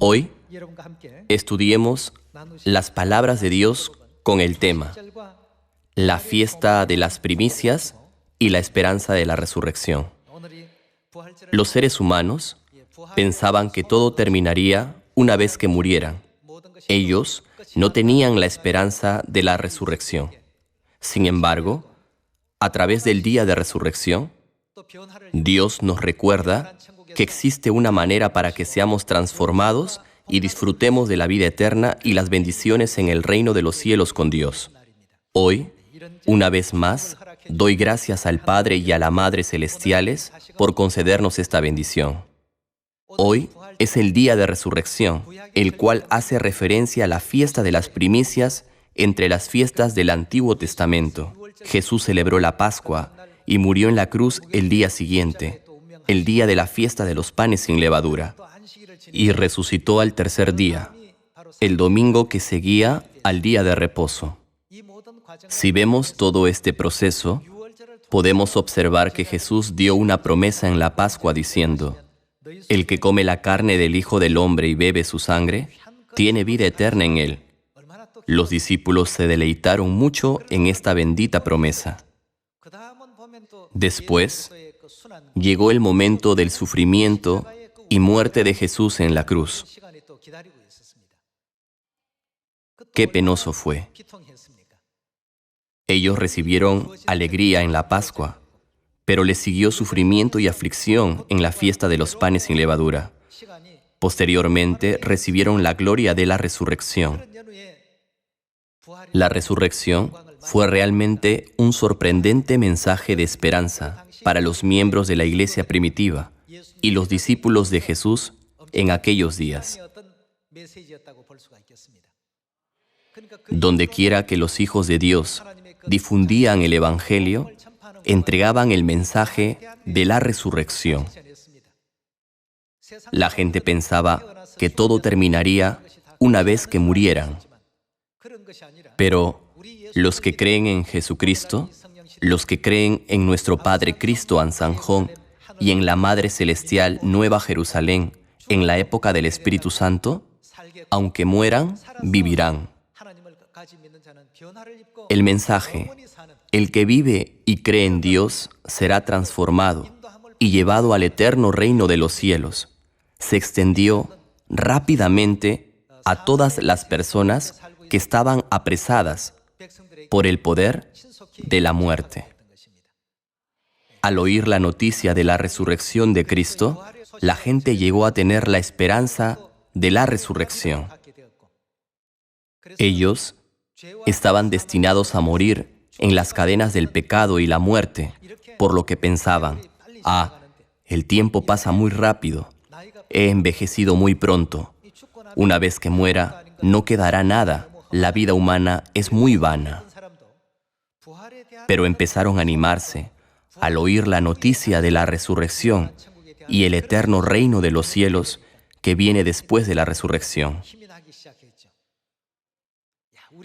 Hoy estudiemos las palabras de Dios con el tema la fiesta de las primicias y la esperanza de la resurrección. Los seres humanos pensaban que todo terminaría una vez que murieran. Ellos no tenían la esperanza de la resurrección. Sin embargo, a través del día de resurrección, Dios nos recuerda que existe una manera para que seamos transformados y disfrutemos de la vida eterna y las bendiciones en el reino de los cielos con Dios. Hoy, una vez más, doy gracias al Padre y a la Madre Celestiales por concedernos esta bendición. Hoy es el día de resurrección, el cual hace referencia a la fiesta de las primicias entre las fiestas del Antiguo Testamento. Jesús celebró la Pascua y murió en la cruz el día siguiente, el día de la fiesta de los panes sin levadura, y resucitó al tercer día, el domingo que seguía al día de reposo. Si vemos todo este proceso, podemos observar que Jesús dio una promesa en la Pascua diciendo: el que come la carne del Hijo del Hombre y bebe su sangre, tiene vida eterna en él. Los discípulos se deleitaron mucho en esta bendita promesa. Después, llegó el momento del sufrimiento y muerte de Jesús en la cruz. Qué penoso fue. Ellos recibieron alegría en la Pascua, pero les siguió sufrimiento y aflicción en la fiesta de los panes sin levadura. Posteriormente, recibieron la gloria de la resurrección. La resurrección fue realmente un sorprendente mensaje de esperanza para los miembros de la iglesia primitiva y los discípulos de Jesús en aquellos días. Donde quiera que los hijos de Dios difundían el Evangelio, entregaban el mensaje de la resurrección. La gente pensaba que todo terminaría una vez que murieran. Pero los que creen en Jesucristo, los que creen en nuestro Padre Cristo Ansanjón y en la Madre Celestial Nueva Jerusalén en la época del Espíritu Santo, aunque mueran, vivirán. El mensaje: el que vive y cree en Dios será transformado y llevado al eterno reino de los cielos, se extendió rápidamente a todas las personas que estaban apresadas por el poder de la muerte. Al oír la noticia de la resurrección de Cristo, la gente llegó a tener la esperanza de la resurrección. Ellos estaban destinados a morir en las cadenas del pecado y la muerte, por lo que pensaban: el tiempo pasa muy rápido, he envejecido muy pronto, una vez que muera no quedará nada, la vida humana es muy vana. Pero empezaron a animarse al oír la noticia de la resurrección y el eterno reino de los cielos que viene después de la resurrección.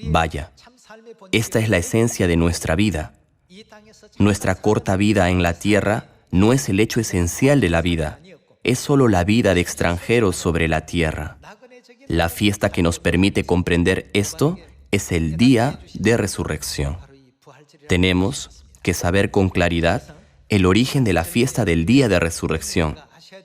Vaya, esta es la esencia de nuestra vida. Nuestra corta vida en la tierra no es el hecho esencial de la vida, es solo la vida de extranjeros sobre la tierra. La fiesta que nos permite comprender esto es el día de resurrección. Tenemos que saber con claridad el origen de la fiesta del día de resurrección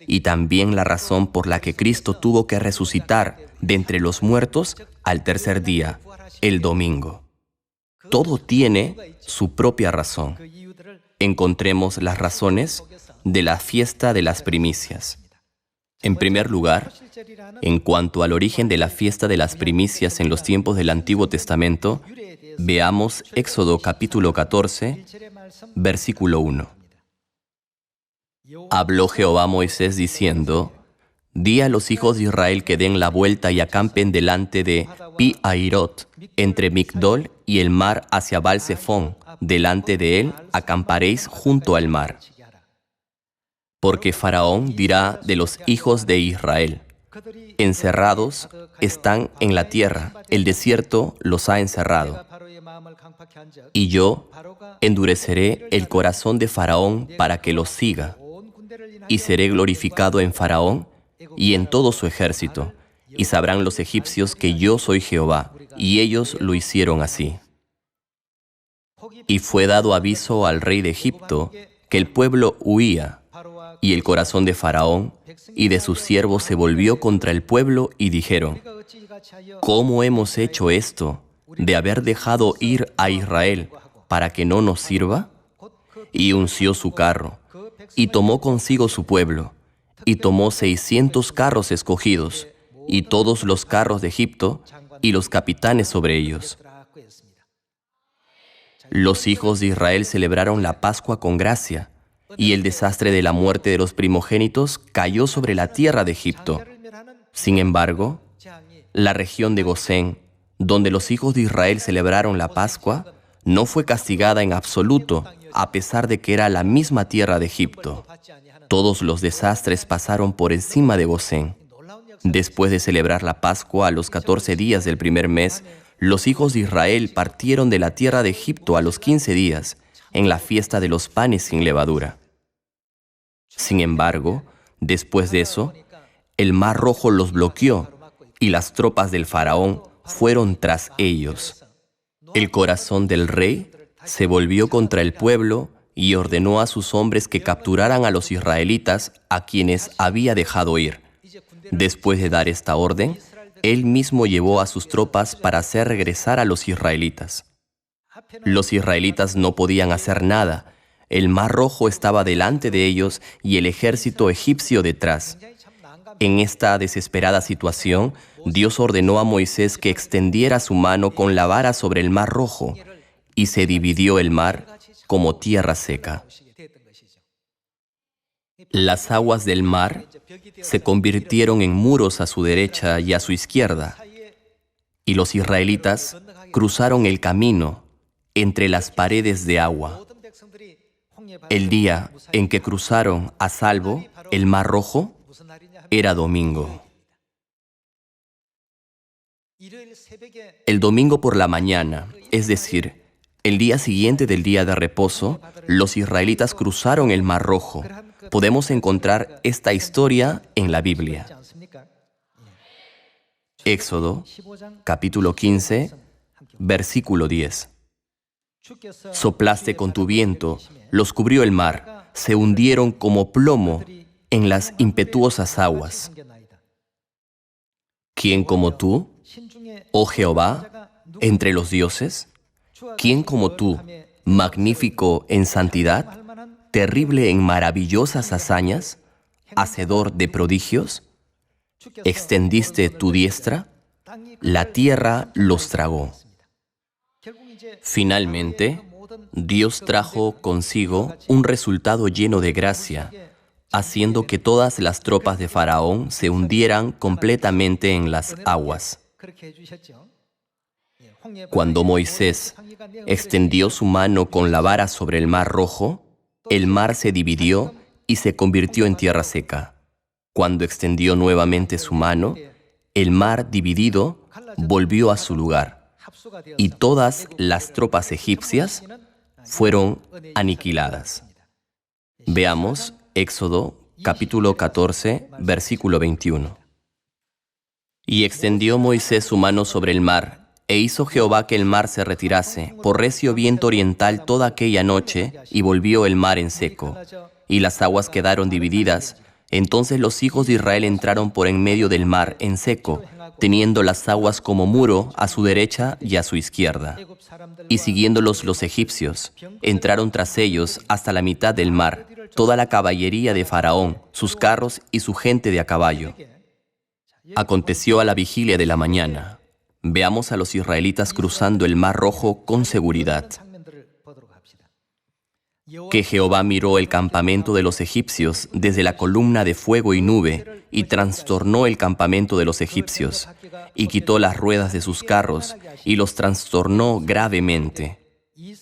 y también la razón por la que Cristo tuvo que resucitar de entre los muertos al tercer día, el domingo. Todo tiene su propia razón. Encontremos las razones de la fiesta de las primicias. En primer lugar, en cuanto al origen de la fiesta de las primicias en los tiempos del Antiguo Testamento, veamos Éxodo capítulo 14, versículo 1. Habló Jehová a Moisés diciendo: di a los hijos de Israel que den la vuelta y acampen delante de Pi-Hahirot, entre Migdol y el mar hacia Baal-Zephón. Delante de él acamparéis junto al mar. Porque Faraón dirá de los hijos de Israel: encerrados están en la tierra, el desierto los ha encerrado. Y yo endureceré el corazón de Faraón para que los siga, y seré glorificado en Faraón y en todo su ejército, y sabrán los egipcios que yo soy Jehová, y ellos lo hicieron así. Y fue dado aviso al rey de Egipto que el pueblo huía, y el corazón de Faraón y de sus siervos se volvió contra el pueblo, y dijeron: ¿Cómo hemos hecho esto, de haber dejado ir a Israel para que no nos sirva? Y unció su carro, y tomó consigo su pueblo, y tomó 600 carros escogidos, y todos los carros de Egipto, y los capitanes sobre ellos. Los hijos de Israel celebraron la Pascua con gracia, y el desastre de la muerte de los primogénitos cayó sobre la tierra de Egipto. Sin embargo, la región de Gosén, donde los hijos de Israel celebraron la Pascua, no fue castigada en absoluto, a pesar de que era la misma tierra de Egipto. Todos los desastres pasaron por encima de Gosén. Después de celebrar la Pascua a los 14 días del primer mes, los hijos de Israel partieron de la tierra de Egipto a los 15 días, en la fiesta de los panes sin levadura. Sin embargo, después de eso, el Mar Rojo los bloqueó, y las tropas del faraón fueron tras ellos. El corazón del rey se volvió contra el pueblo y ordenó a sus hombres que capturaran a los israelitas a quienes había dejado ir. Después de dar esta orden, él mismo llevó a sus tropas para hacer regresar a los israelitas. Los israelitas no podían hacer nada. El Mar Rojo estaba delante de ellos y el ejército egipcio detrás. En esta desesperada situación, Dios ordenó a Moisés que extendiera su mano con la vara sobre el Mar Rojo, y se dividió el mar como tierra seca. Las aguas del mar se convirtieron en muros a su derecha y a su izquierda, y los israelitas cruzaron el camino entre las paredes de agua. El día en que cruzaron a salvo el Mar Rojo era domingo. El domingo por la mañana, es decir, el día siguiente del día de reposo, los israelitas cruzaron el Mar Rojo. Podemos encontrar esta historia en la Biblia. Éxodo, capítulo 15, versículo 10. Soplaste con tu viento, los cubrió el mar, se hundieron como plomo en las impetuosas aguas. ¿Quién como tú, oh Jehová, entre los dioses? ¿Quién como tú, magnífico en santidad, terrible en maravillosas hazañas, hacedor de prodigios? ¿Extendiste tu diestra? La tierra los tragó. Finalmente, Dios trajo consigo un resultado lleno de gracia, haciendo que todas las tropas de Faraón se hundieran completamente en las aguas. Cuando Moisés extendió su mano con la vara sobre el Mar Rojo, el mar se dividió y se convirtió en tierra seca. Cuando extendió nuevamente su mano, el mar dividido volvió a su lugar, y todas las tropas egipcias fueron aniquiladas. Veamos Éxodo, capítulo 14, versículo 21. Y extendió Moisés su mano sobre el mar, e hizo Jehová que el mar se retirase por recio viento oriental toda aquella noche, y volvió el mar en seco, y las aguas quedaron divididas. Entonces los hijos de Israel entraron por en medio del mar en seco, teniendo las aguas como muro a su derecha y a su izquierda. Y siguiéndolos los egipcios, entraron tras ellos hasta la mitad del mar, toda la caballería de Faraón, sus carros y su gente de a caballo. Aconteció a la vigilia de la mañana. Veamos a los israelitas cruzando el Mar Rojo con seguridad. Que Jehová miró el campamento de los egipcios desde la columna de fuego y nube, y trastornó el campamento de los egipcios, y quitó las ruedas de sus carros, y los trastornó gravemente.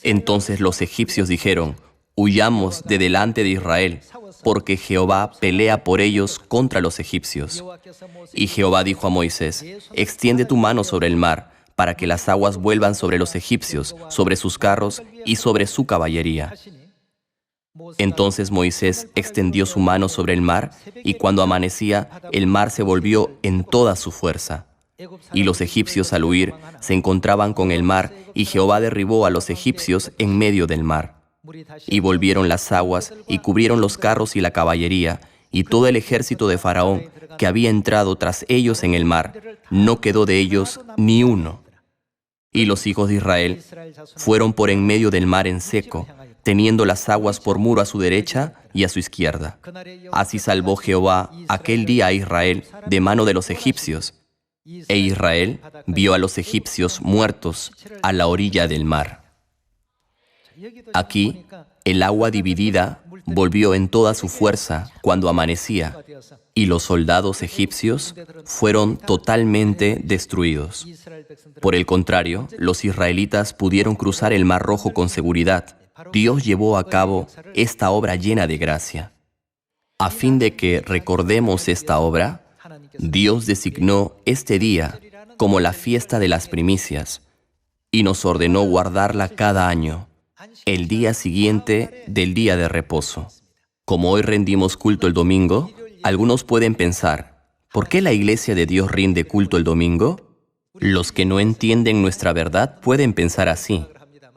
Entonces los egipcios dijeron: huyamos de delante de Israel, porque Jehová pelea por ellos contra los egipcios. Y Jehová dijo a Moisés: extiende tu mano sobre el mar, para que las aguas vuelvan sobre los egipcios, sobre sus carros y sobre su caballería. Entonces Moisés extendió su mano sobre el mar, y cuando amanecía, el mar se volvió en toda su fuerza. Y los egipcios al huir se encontraban con el mar, y Jehová derribó a los egipcios en medio del mar. Y volvieron las aguas, y cubrieron los carros y la caballería, y todo el ejército de Faraón, que había entrado tras ellos en el mar, no quedó de ellos ni uno. Y los hijos de Israel fueron por en medio del mar en seco, teniendo las aguas por muro a su derecha y a su izquierda. Así salvó Jehová aquel día a Israel de mano de los egipcios, e Israel vio a los egipcios muertos a la orilla del mar. Aquí, el agua dividida volvió en toda su fuerza cuando amanecía, y los soldados egipcios fueron totalmente destruidos. Por el contrario, los israelitas pudieron cruzar el Mar Rojo con seguridad. Dios llevó a cabo esta obra llena de gracia. A fin de que recordemos esta obra, Dios designó este día como la fiesta de las primicias y nos ordenó guardarla cada año, el día siguiente del día de reposo. Como hoy rendimos culto el domingo, algunos pueden pensar, ¿por qué la Iglesia de Dios rinde culto el domingo? Los que no entienden nuestra verdad pueden pensar así,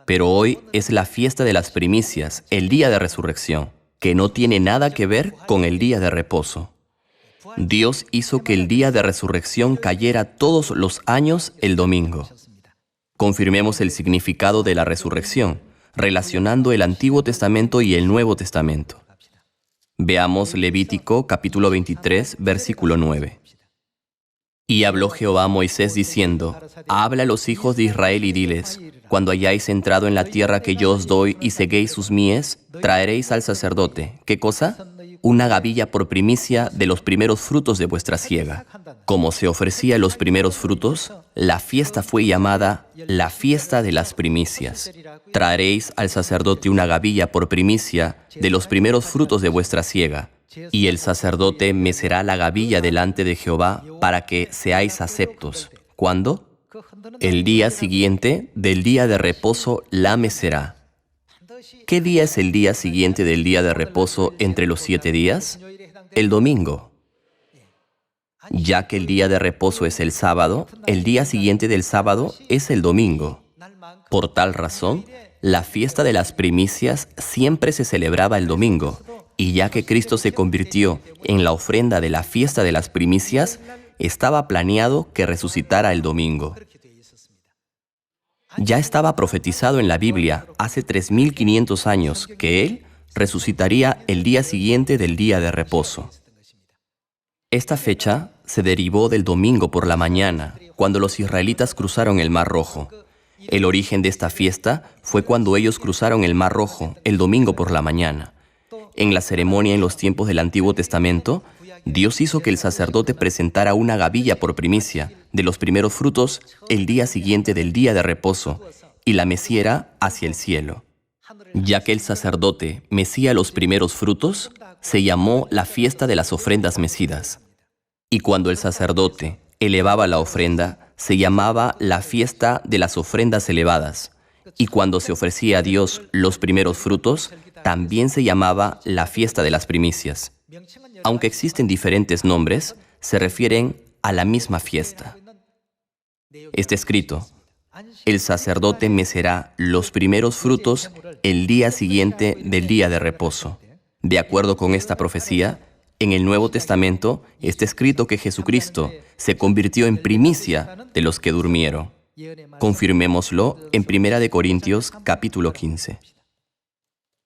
pero hoy es la fiesta de las primicias, el día de resurrección, que no tiene nada que ver con el día de reposo. Dios hizo que el día de resurrección cayera todos los años el domingo. Confirmemos el significado de la resurrección, relacionando el Antiguo Testamento y el Nuevo Testamento. Veamos Levítico capítulo 23, versículo 9. Y habló Jehová a Moisés diciendo, habla a los hijos de Israel y diles, cuando hayáis entrado en la tierra que yo os doy y seguéis sus mies, traeréis al sacerdote, ¿qué cosa? Una gavilla por primicia de los primeros frutos de vuestra siega. Como se ofrecía los primeros frutos, la fiesta fue llamada la fiesta de las primicias. Traeréis al sacerdote una gavilla por primicia de los primeros frutos de vuestra siega, y el sacerdote mecerá la gavilla delante de Jehová para que seáis aceptos. ¿Cuándo? El día siguiente del día de reposo la mecerá. ¿Qué día es el día siguiente del día de reposo entre los 7 días? El domingo. Ya que el día de reposo es el sábado, el día siguiente del sábado es el domingo. Por tal razón, la fiesta de las primicias siempre se celebraba el domingo, y ya que Cristo se convirtió en la ofrenda de la fiesta de las primicias, estaba planeado que resucitara el domingo. Ya estaba profetizado en la Biblia hace 3.500 años que Él resucitaría el día siguiente del día de reposo. Esta fecha se derivó del domingo por la mañana, cuando los israelitas cruzaron el Mar Rojo. El origen de esta fiesta fue cuando ellos cruzaron el Mar Rojo, el domingo por la mañana. En la ceremonia en los tiempos del Antiguo Testamento, Dios hizo que el sacerdote presentara una gavilla por primicia de los primeros frutos el día siguiente del día de reposo y la meciera hacia el cielo. Ya que el sacerdote mecía los primeros frutos, se llamó la fiesta de las ofrendas mecidas. Y cuando el sacerdote elevaba la ofrenda, se llamaba la fiesta de las ofrendas elevadas. Y cuando se ofrecía a Dios los primeros frutos, también se llamaba la fiesta de las primicias. Aunque existen diferentes nombres, se refieren a la misma fiesta. Está escrito, el sacerdote mecerá los primeros frutos el día siguiente del día de reposo. De acuerdo con esta profecía, en el Nuevo Testamento está escrito que Jesucristo se convirtió en primicia de los que durmieron. Confirmémoslo en 1 Corintios capítulo 15.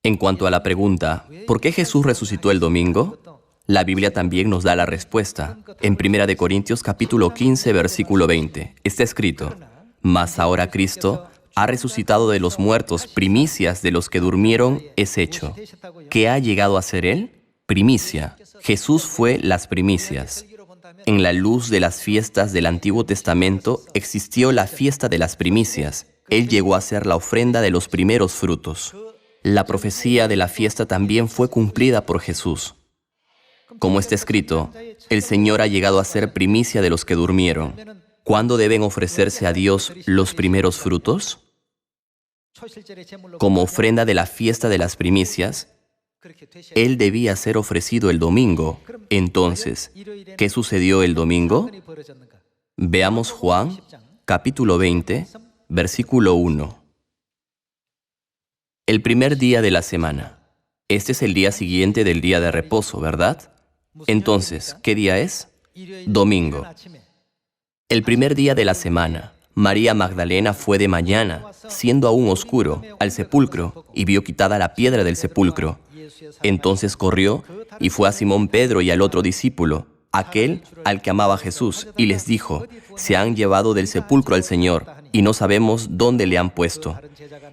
En cuanto a la pregunta, ¿por qué Jesús resucitó el domingo? La Biblia también nos da la respuesta. En 1 Corintios capítulo 15, versículo 20, está escrito, mas ahora Cristo ha resucitado de los muertos, primicias de los que durmieron es hecho. ¿Qué ha llegado a ser Él? Primicia. Jesús fue las primicias. En la luz de las fiestas del Antiguo Testamento existió la fiesta de las primicias. Él llegó a ser la ofrenda de los primeros frutos. La profecía de la fiesta también fue cumplida por Jesús. Como está escrito, el Señor ha llegado a ser primicia de los que durmieron. ¿Cuándo deben ofrecerse a Dios los primeros frutos? Como ofrenda de la fiesta de las primicias, Él debía ser ofrecido el domingo. Entonces, ¿qué sucedió el domingo? Veamos Juan, capítulo 20, versículo 1. El primer día de la semana. Este es el día siguiente del día de reposo, ¿verdad? Entonces, ¿qué día es? Domingo. El primer día de la semana, María Magdalena fue de mañana, siendo aún oscuro, al sepulcro, y vio quitada la piedra del sepulcro. Entonces corrió y fue a Simón Pedro y al otro discípulo, aquel al que amaba Jesús, y les dijo: se han llevado del sepulcro al Señor, y no sabemos dónde le han puesto.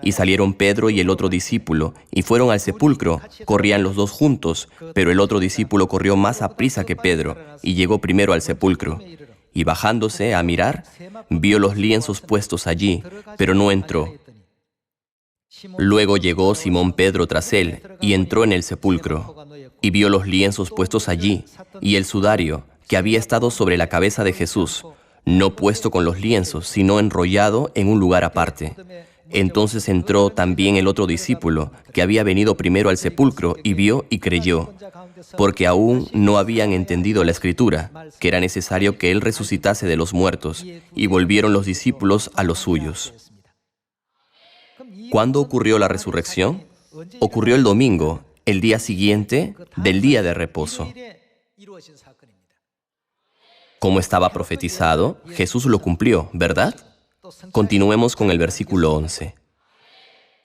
Y salieron Pedro y el otro discípulo, y fueron al sepulcro. Corrían los dos juntos, pero el otro discípulo corrió más aprisa que Pedro, y llegó primero al sepulcro. Y bajándose a mirar, vio los lienzos puestos allí, pero no entró. Luego llegó Simón Pedro tras él, y entró en el sepulcro, y vio los lienzos puestos allí, y el sudario, que había estado sobre la cabeza de Jesús, no puesto con los lienzos, sino enrollado en un lugar aparte. Entonces entró también el otro discípulo, que había venido primero al sepulcro, y vio y creyó, porque aún no habían entendido la Escritura, que era necesario que Él resucitase de los muertos, y volvieron los discípulos a los suyos. ¿Cuándo ocurrió la resurrección? Ocurrió el domingo, el día siguiente del día de reposo. Como estaba profetizado, Jesús lo cumplió, ¿verdad? Continuemos con el versículo 11.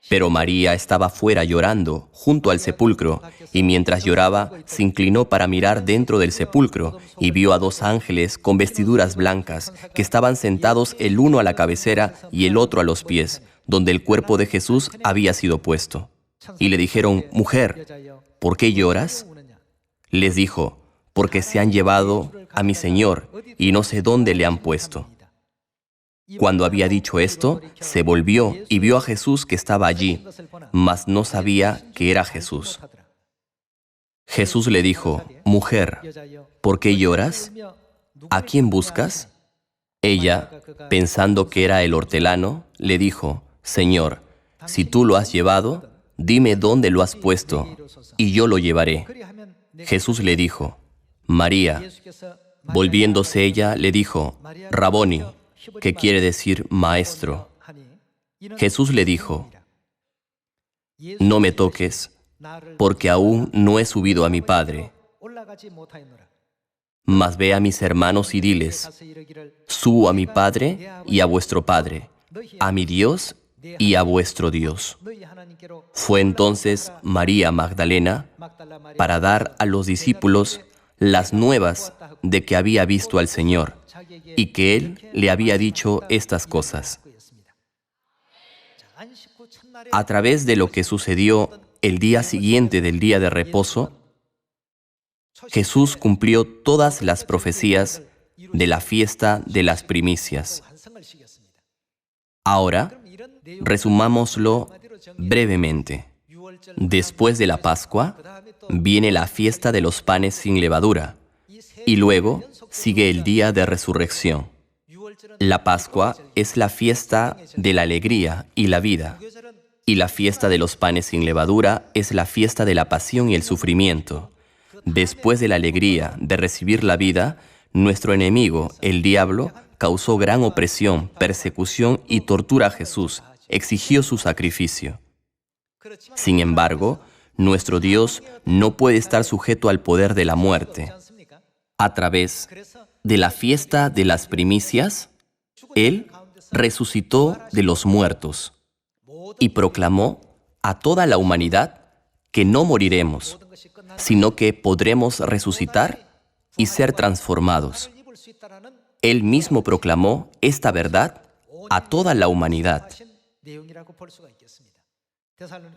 Pero María estaba fuera llorando, junto al sepulcro, y mientras lloraba, se inclinó para mirar dentro del sepulcro, y vio a dos ángeles con vestiduras blancas, que estaban sentados el uno a la cabecera y el otro a los pies, donde el cuerpo de Jesús había sido puesto. Y le dijeron: mujer, ¿por qué lloras? Les dijo: porque se han llevado a mi Señor, y no sé dónde le han puesto. Cuando había dicho esto, se volvió y vio a Jesús que estaba allí, mas no sabía que era Jesús. Jesús le dijo: mujer, ¿por qué lloras? ¿A quién buscas? Ella, pensando que era el hortelano, le dijo: Señor, si tú lo has llevado, dime dónde lo has puesto, y yo lo llevaré. Jesús le dijo: María. Volviéndose ella, le dijo: Raboni, que quiere decir maestro. Jesús le dijo: no me toques, porque aún no he subido a mi Padre. Mas ve a mis hermanos y diles: subo a mi Padre y a vuestro Padre, a mi Dios y a vuestro Dios. Fue entonces María Magdalena para dar a los discípulos las nuevas de que había visto al Señor y que Él le había dicho estas cosas. A través de lo que sucedió el día siguiente del día de reposo, Jesús cumplió todas las profecías de la fiesta de las primicias. Ahora, resumámoslo brevemente. Después de la Pascua, viene la fiesta de los panes sin levadura, y luego sigue el día de resurrección. La Pascua es la fiesta de la alegría y la vida, y la fiesta de los panes sin levadura es la fiesta de la pasión y el sufrimiento. Después de la alegría de recibir la vida, nuestro enemigo, el diablo, causó gran opresión, persecución y tortura a Jesús, exigió su sacrificio. Sin embargo, nuestro Dios no puede estar sujeto al poder de la muerte. A través de la fiesta de las primicias, Él resucitó de los muertos y proclamó a toda la humanidad que no moriremos, sino que podremos resucitar y ser transformados. Él mismo proclamó esta verdad a toda la humanidad.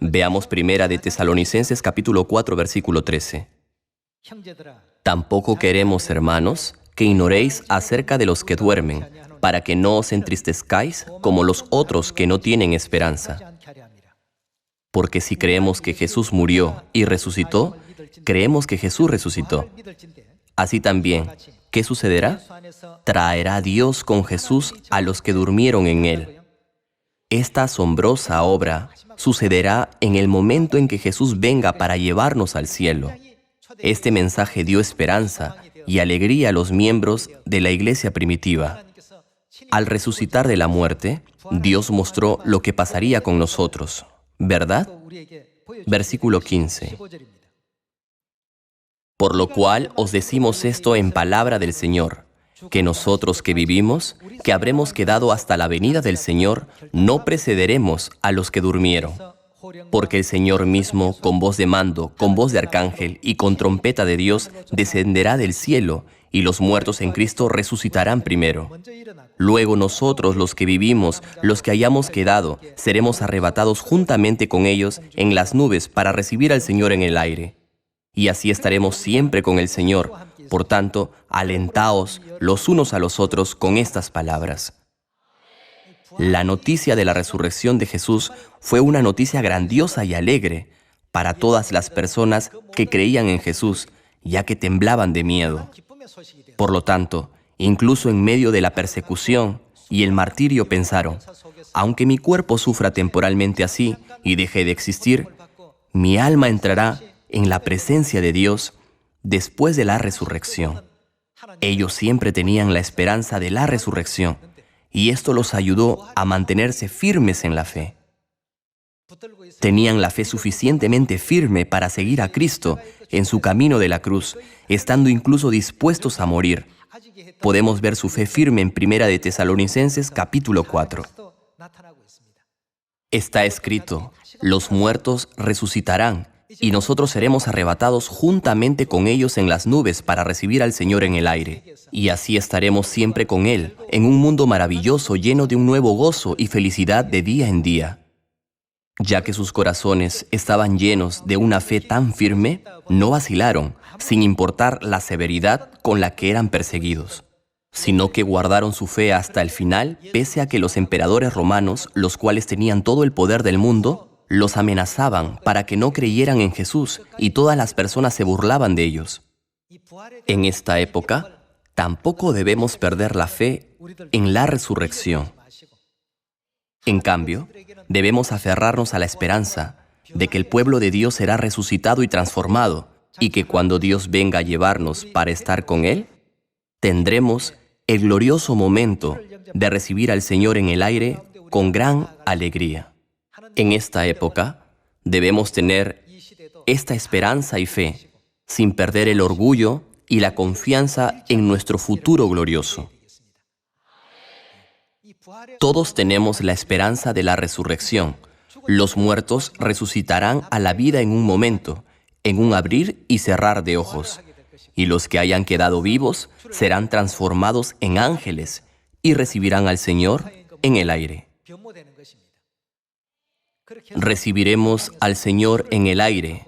Veamos primera de Tesalonicenses capítulo 4, versículo 13. Tampoco queremos, hermanos, que ignoréis acerca de los que duermen, para que no os entristezcáis como los otros que no tienen esperanza. Porque si creemos que Jesús murió y resucitó, creemos que Jesús resucitó. Así también, ¿qué sucederá? Traerá Dios con Jesús a los que durmieron en Él. Esta asombrosa obra sucederá en el momento en que Jesús venga para llevarnos al cielo. Este mensaje dio esperanza y alegría a los miembros de la iglesia primitiva. Al resucitar de la muerte, Dios mostró lo que pasaría con nosotros, ¿verdad? Versículo 15. Por lo cual os decimos esto en palabra del Señor, que nosotros que vivimos, que habremos quedado hasta la venida del Señor, no precederemos a los que durmieron. Porque el Señor mismo, con voz de mando, con voz de arcángel y con trompeta de Dios, descenderá del cielo, y los muertos en Cristo resucitarán primero. Luego nosotros, los que vivimos, los que hayamos quedado, seremos arrebatados juntamente con ellos en las nubes para recibir al Señor en el aire. Y así estaremos siempre con el Señor. Por tanto, alentaos los unos a los otros con estas palabras. La noticia de la resurrección de Jesús fue una noticia grandiosa y alegre para todas las personas que creían en Jesús, ya que temblaban de miedo. Por lo tanto, incluso en medio de la persecución y el martirio pensaron, aunque mi cuerpo sufra temporalmente así y deje de existir, mi alma entrará en la presencia de Dios después de la resurrección. Ellos siempre tenían la esperanza de la resurrección, y esto los ayudó a mantenerse firmes en la fe. Tenían la fe suficientemente firme para seguir a Cristo en su camino de la cruz, estando incluso dispuestos a morir. Podemos ver su fe firme en 1 de Tesalonicenses capítulo 4. Está escrito, los muertos resucitarán, y nosotros seremos arrebatados juntamente con ellos en las nubes para recibir al Señor en el aire. Y así estaremos siempre con Él, en un mundo maravilloso lleno de un nuevo gozo y felicidad de día en día. Ya que sus corazones estaban llenos de una fe tan firme, no vacilaron, sin importar la severidad con la que eran perseguidos, sino que guardaron su fe hasta el final, pese a que los emperadores romanos, los cuales tenían todo el poder del mundo, los amenazaban para que no creyeran en Jesús, y todas las personas se burlaban de ellos. En esta época, tampoco debemos perder la fe en la resurrección. En cambio, debemos aferrarnos a la esperanza de que el pueblo de Dios será resucitado y transformado, y que cuando Dios venga a llevarnos para estar con Él, tendremos el glorioso momento de recibir al Señor en el aire con gran alegría. En esta época, debemos tener esta esperanza y fe, sin perder el orgullo y la confianza en nuestro futuro glorioso. Todos tenemos la esperanza de la resurrección. Los muertos resucitarán a la vida en un momento, en un abrir y cerrar de ojos. Y los que hayan quedado vivos serán transformados en ángeles y recibirán al Señor en el aire. Recibiremos al Señor en el aire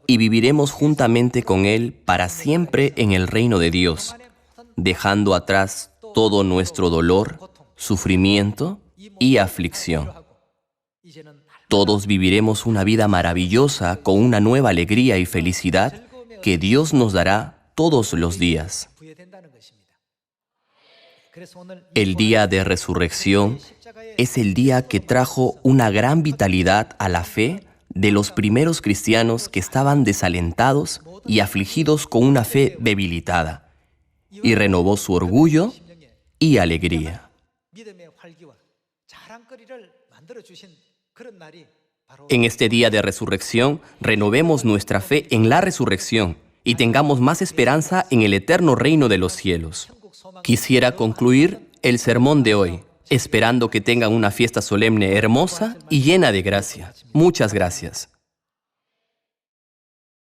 y viviremos juntamente con Él para siempre en el reino de Dios, dejando atrás todo nuestro dolor, sufrimiento y aflicción. Todos viviremos una vida maravillosa con una nueva alegría y felicidad que Dios nos dará todos los días. El día de resurrección es el día que trajo una gran vitalidad a la fe de los primeros cristianos que estaban desalentados y afligidos con una fe debilitada, y renovó su orgullo y alegría. En este día de resurrección, renovemos nuestra fe en la resurrección y tengamos más esperanza en el eterno reino de los cielos. Quisiera concluir el sermón de hoy, esperando que tengan una fiesta solemne hermosa y llena de gracia. Muchas gracias.